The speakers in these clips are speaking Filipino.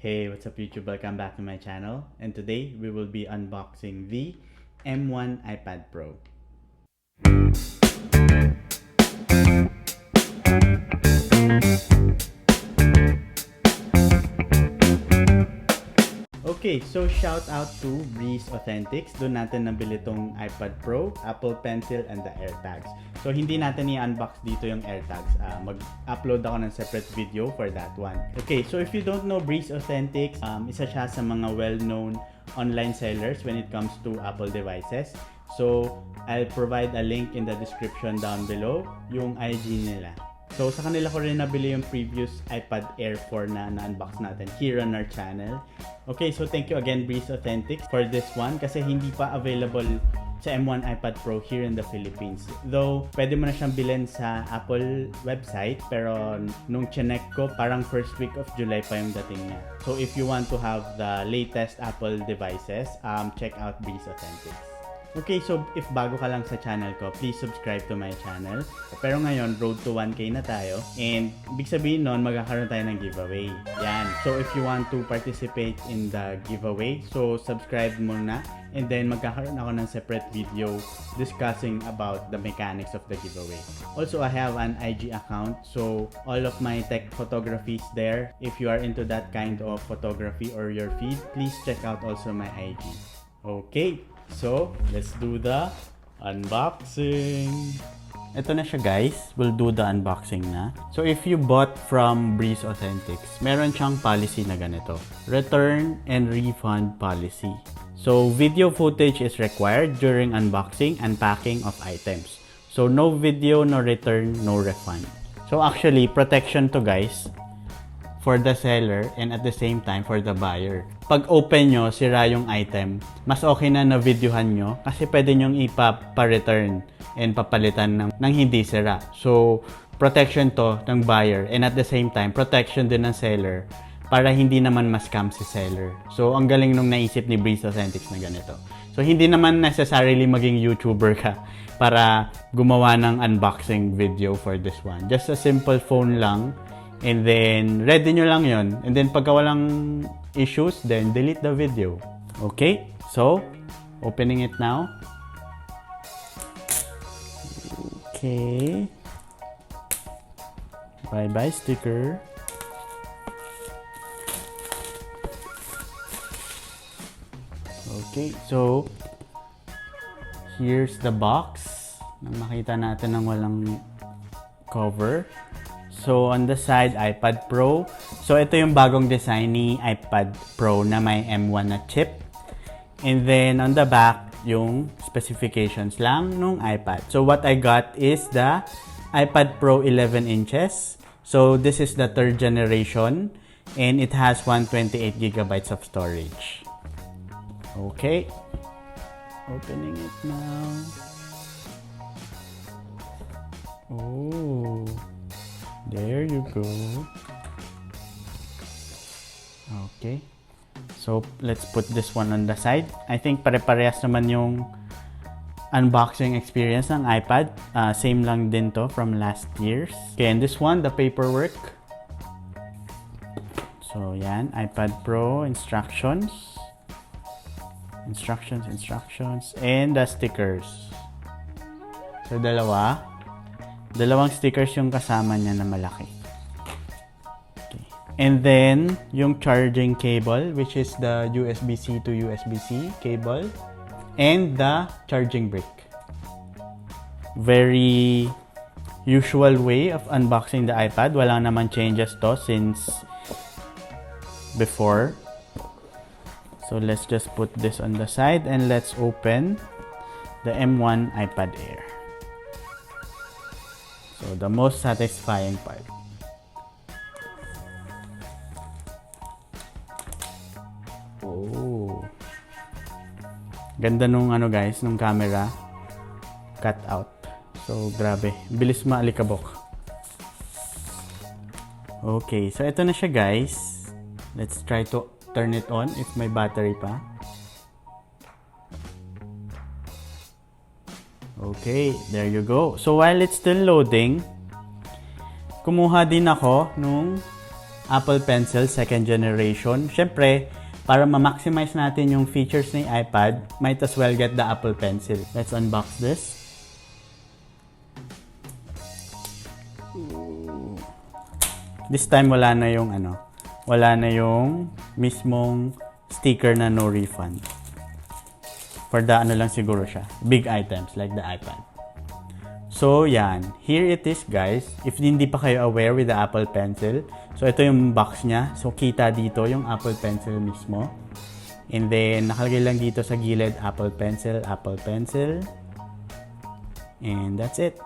Hey, what's up YouTube? Welcome back to my channel, and today we will be unboxing the M1 iPad Pro. Okay, so shout out to Breese Authentics. Doon natin nabili tong iPad Pro, Apple Pencil, and the AirTags. So hindi natin i-unbox dito yung AirTags. Mag-upload ako ng separate video for that one. Okay, so if you don't know Breese Authentics, isa siya sa mga well-known online sellers when it comes to Apple devices. So I'll provide a link in the description down below, yung IG nila. So sa kanila ko rin nabili yung previous iPad Air 4 na na-unbox natin here on our channel. Okay, so thank you again Breese Authentics for this one kasi hindi pa available sa M1 iPad Pro here in the Philippines. Though, pwede mo na siyang bilhin sa Apple website pero nung chinek ko, parang first week of July pa yung dating niya. So if you want to have the latest Apple devices, check out Breese Authentics. Okay, so if bago ka lang sa channel ko, please subscribe to my channel. Pero ngayon, road to 1K na tayo. And ibig sabihin nun, magkakaroon tayo ng giveaway. Yan. So if you want to participate in the giveaway, so subscribe muna. And then magkakaroon ako ng separate video discussing about the mechanics of the giveaway. Also, I have an IG account. So all of my tech photography is there. If you are into that kind of photography or your feed, please check out also my IG. Okay. So, let's do the unboxing. Ito na siya guys. We'll do the unboxing na. So, if you bought from Breese Authentics, meron siyang policy na ganito. Return and refund policy. So, video footage is required during unboxing and packing of items. So, no video, no return, no refund. So, actually, protection to guys for the seller and at the same time for the buyer. Pag open nyo, sira yung item, mas okay na na-videohan nyo kasi pwede nyong ipa-return and papalitan ng hindi sira. So, protection to ng buyer and at the same time, protection din ng seller para hindi naman ma-scam si seller. So, ang galing nung naisip ni Breese Authentics na ganito. So, hindi naman necessarily maging YouTuber ka para gumawa ng unboxing video for this one. Just a simple phone lang. And then, ready nyo lang yon. And then, pagka walang issues, then delete the video. Okay? So, opening it now. Okay. Bye-bye sticker. Okay, so, here's the box. Makita natin ng walang cover. So, on the side, iPad Pro. So, ito yung bagong design ni iPad Pro na may M1 na chip. And then, on the back, yung specifications lang nung iPad. So, what I got is the iPad Pro 11 inches. So, this is the third generation. And it has 128 gigabytes of storage. Okay. Opening it now. Oh. There you go. Okay. So, let's put this one on the side. I think pare-parehas naman yung unboxing experience ng iPad. Same lang din to from last year's. Okay, and this one, the paperwork. So, yan. iPad Pro, instructions. Instructions. And the stickers. So, dalawang stickers yung kasama niya na malaki. Okay. And then, yung charging cable, which is the USB-C to USB-C cable. And the charging brick. Very usual way of unboxing the iPad. Walang naman changes to since before. So, let's just put this on the side and let's open the M1 iPad Air. So, the most satisfying part. Oh. Ganda nung guys, nung camera. Cut out. So, grabe. Bilis maalikabok. Okay, so ito na siya guys. Let's try to turn it on if may battery pa. Okay, there you go. So while it's still loading, kumuha din ako nung Apple Pencil 2nd generation. Syempre, para ma-maximize natin yung features ng iPad, might as well get the Apple Pencil. Let's unbox this. This time wala na yung mismong sticker na no refund. For the lang siguro siya, big items like the iPad. So yan, here it is guys. If hindi pa kayo aware with the Apple Pencil, so ito yung box niya. So kita dito yung Apple Pencil mismo. And then nakalagay lang dito sa gilid Apple Pencil. And that's it.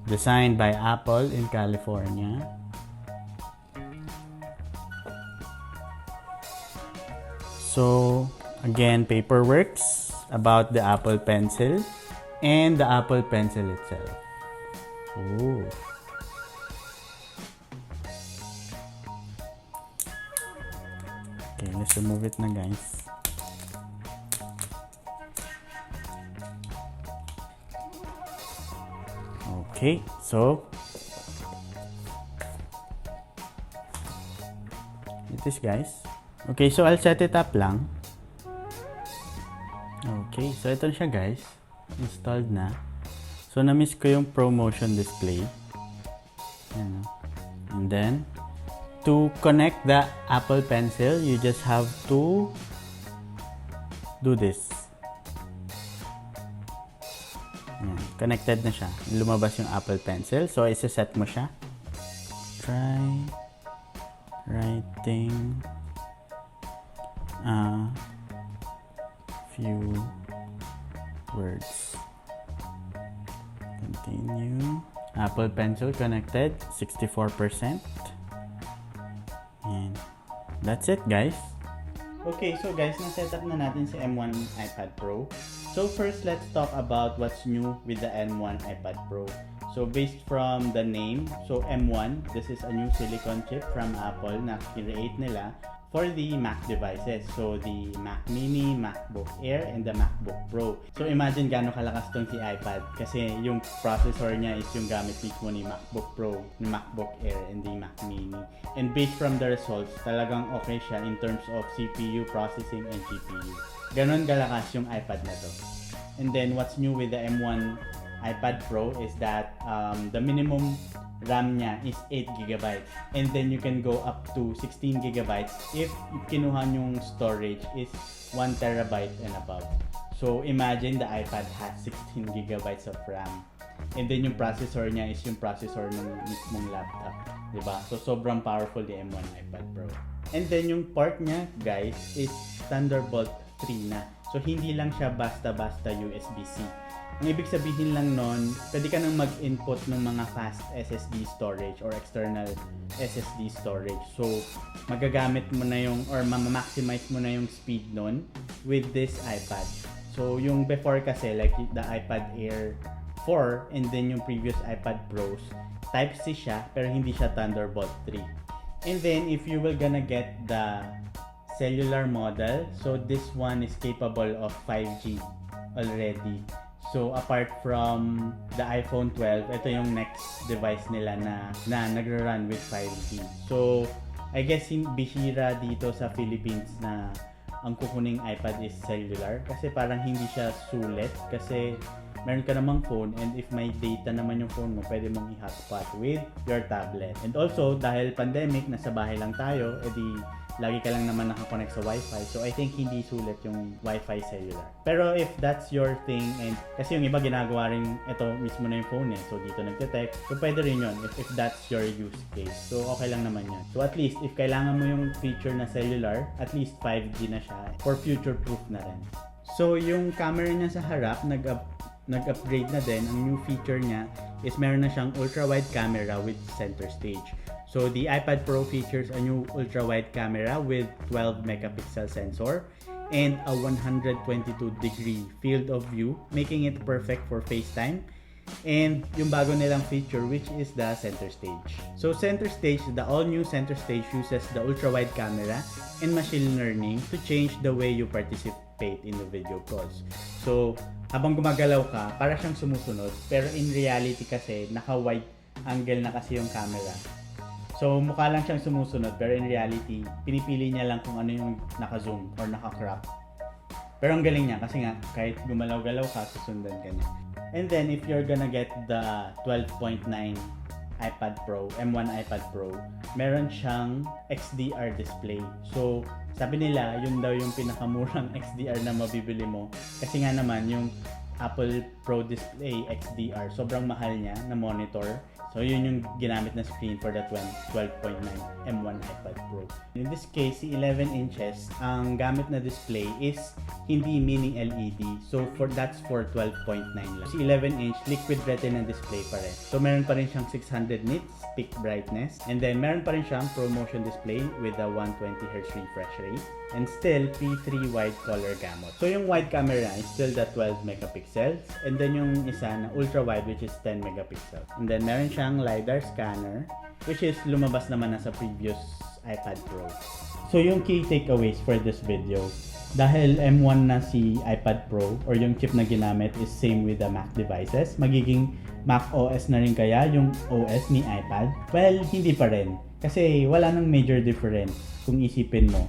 Designed by Apple in California. So, again, paperworks about the Apple Pencil and the Apple Pencil itself. Ooh. Okay, let's remove it na guys. Okay, so it is guys. Okay, so I'll set it up lang. Okay, so ito siya guys. Installed na. So na-miss ko yung ProMotion display. Ayan. And then to connect the Apple Pencil, you just have to do this. Ayan. Connected na siya. Lumabas yung Apple Pencil. So isa-set mo siya. Try writing a few words. Continue. Apple Pencil connected, 64%. And that's it guys. Okay, so guys, na-setup na natin si M1 iPad Pro. So first, let's talk about what's new with the M1 iPad Pro. So based from the name, so M1, this is a new silicon chip from Apple na create nila for the Mac devices. So the Mac Mini, MacBook Air, and the MacBook Pro. So imagine gaano kalakas tong si iPad kasi yung processor niya is yung gamit mismo ni MacBook Pro, ni MacBook Air, and the Mac Mini. And based from the results, talagang okay siya in terms of CPU, processing, and GPU. Ganon kalakas yung iPad na to. And then what's new with the M1 iPad Pro is that the minimum RAM niya is 8GB. And then you can go up to 16GB if kinuha yung storage is 1TB and above. So imagine the iPad has 16GB of RAM. And then yung processor niya is yung processor ng mismong laptop. Diba? So sobrang powerful yung M1 iPad Pro. And then yung port niya guys is Thunderbolt 3 na. So hindi lang siya basta-basta USB-C. Ang ibig sabihin lang nun, pwede ka nang mag-input ng mga fast SSD storage or external SSD storage. So, magagamit mo na yung or ma-maximize mo na yung speed nun with this iPad. So, yung before kasi, like the iPad Air 4 and then yung previous iPad Pros, Type-C siya pero hindi siya Thunderbolt 3. And then, if you will gonna get the cellular model, so this one is capable of 5G already. So apart from the iPhone 12, ito yung next device nila na nagra-run with 5G. So I guess bihira dito sa Philippines na ang kukuning iPad is cellular kasi parang hindi siya sulit kasi meron ka namang phone and if may data naman yung phone mo, pwede mong i-hotspot with your tablet. And also dahil pandemic, nasa bahay lang tayo, edi lagi ka lang naman nakakonect sa Wi-Fi. So, I think hindi sulit yung Wi-Fi cellular. Pero if that's your thing, and kasi yung iba ginagawa rin, ito mismo na yung phone eh. So, dito nagte-text. So, pwede rin yun if that's your use case. So, okay lang naman yun. So, at least, if kailangan mo yung feature na cellular, at least 5G na siya for future-proof na rin. So, yung camera niya sa harap, nag-upgrade na din. Ang new feature niya is meron na siyang ultra-wide camera with Centerstage. So the iPad Pro features a new ultra-wide camera with 12 megapixel sensor and a 122-degree field of view, making it perfect for FaceTime. And yung bago nilang feature which is the Centerstage. So Centerstage, the all-new Centerstage uses the ultra-wide camera and machine learning to change the way you participate in the video calls. So, habang gumagalaw ka, para siyang sumusunod. Pero in reality kasi, naka-wide angle na kasi yung camera. So, mukha lang siyang sumusunod, pero in reality, pinipili niya lang kung ano yung naka-zoom or naka-crop. Pero ang galing niya kasi nga, kahit gumalaw-galaw ka, susundan ka niya. And then, if you're gonna get the 12.9 iPad Pro, M1 iPad Pro, meron siyang XDR display. So, sabi nila, yun daw yung pinakamurang XDR na mabibili mo. Kasi nga naman, yung Apple Pro Display XDR, sobrang mahal niya na monitor. So, yun yung ginamit na screen for the 12.9 M1 iPad Pro. In this case, si 11 inches, ang gamit na display is hindi mini LED. So, that's for 12.9 lang. Si 11 inch, liquid retina display pa rin. So, meron pa rin siyang 600 nits peak brightness. And then, meron pa rin siyang ProMotion display with a 120Hz refresh rate. And still, P3 wide color gamut. So, yung wide camera is still the 12 megapixels. And then, yung isa na ultra wide, which is 10 megapixels. And then, meron siyang LiDAR scanner, which is lumabas naman na sa previous iPad Pro. So, yung key takeaways for this video, dahil M1 na si iPad Pro or yung chip na ginamit is same with the Mac devices, magiging Mac OS na rin kaya yung OS ni iPad? Well, hindi pa rin. Kasi wala nang major difference kung isipin mo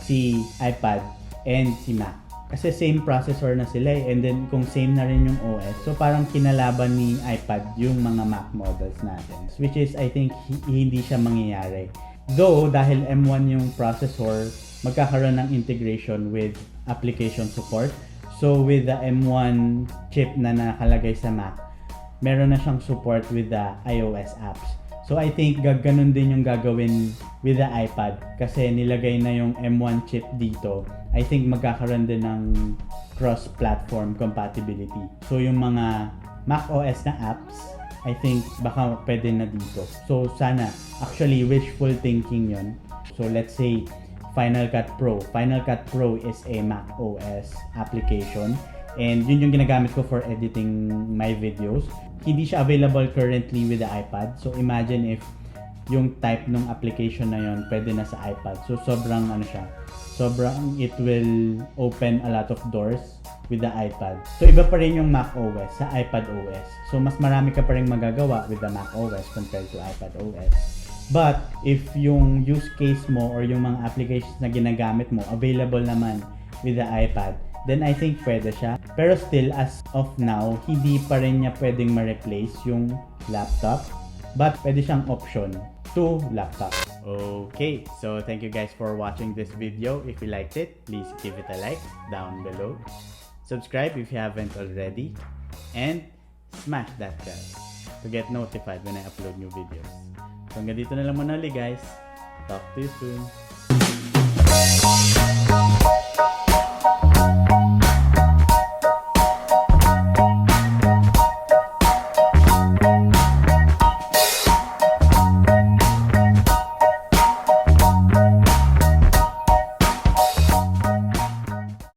si iPad and si Mac. Kasi same processor na sila and then kung same na rin yung OS, so parang kinalaban ni iPad yung mga Mac models natin. Which is, I think, hindi siya mangyayari. Though, dahil M1 yung processor, magkakaroon ng integration with application support. So, with the M1 chip na nakalagay sa Mac, meron na siyang support with the iOS apps. So, I think ganun din yung gagawin with the iPad kasi nilagay na yung M1 chip dito. I think magkakaroon din ng cross-platform compatibility. So, yung mga Mac OS na apps, I think baka pwede na dito. So, sana, actually, wishful thinking yon. So, let's say, Final Cut Pro. Final Cut Pro is a Mac OS application. And yun yung ginagamit ko for editing my videos. Hindi siya available currently with the iPad. So imagine if yung type ng application na yun pwede na sa iPad. So sobrang it will open a lot of doors with the iPad. So iba pa rin yung Mac OS sa iPad OS. So mas marami ka pa rin magagawa with the Mac OS compared to iPad OS. But if yung use case mo or yung mga applications na ginagamit mo available naman with the iPad, then I think pwede siya. Pero still, as of now, hindi pa rin niya pwedeng ma-replace yung laptop. But pwede siyang option to laptop. Okay, so thank you guys for watching this video. If you liked it, please give it a like down below. Subscribe if you haven't already. And smash that bell to get notified when I upload new videos. So hanggang dito na lang muna ulit guys. Talk to you soon.